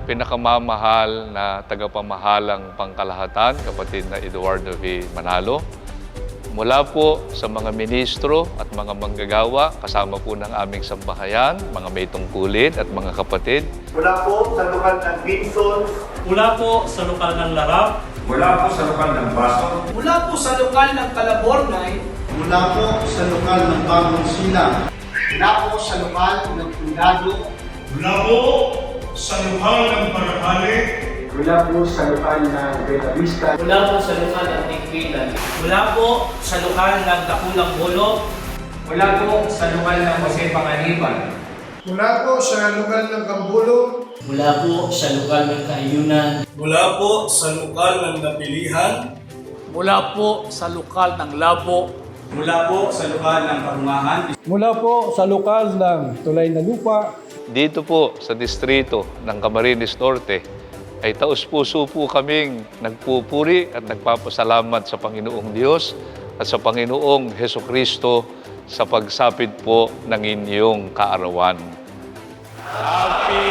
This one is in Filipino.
pinakamamahal na tagapamahalang pangkalahatan, kapatid na Eduardo V. Manalo. Mula po sa mga ministro at mga manggagawa, kasama po ng aming sambahayan, mga may tungkulin at mga kapatid. Mula po sa lokal ng Binson. Mula po sa lokal ng Larap. Mula po sa lokal ng Baso. Mula po sa lokal ng Calabornay. Mula po sa lokal ng Bagong Silang. Mula po sa lokal ng Pundado. Mula po sa lokal ng Parapale. Mula po sa lokal ng Bella Vista. Mula po sa lokal ng Tigpilan. Mula po sa lokal ng Dakulang Bolo. Mula po sa lokal ng Jose Panganiban. Mula po sa lokal ng Cambulo. Mula po sa lokal ng Kaayunan. Mula po sa lokal ng Napilihan. Mula po sa lokal ng Labo. Mula po sa lokal ng Pamungahan. Mula po sa lokal ng Tulay na Lupa. Dito po sa distrito ng Camarines Norte, ay taus-puso po kaming nagpupuri at nagpapasalamat sa Panginoong Diyos at sa Panginoong Hesukristo sa pagsapit po ng inyong kaarawan. Happy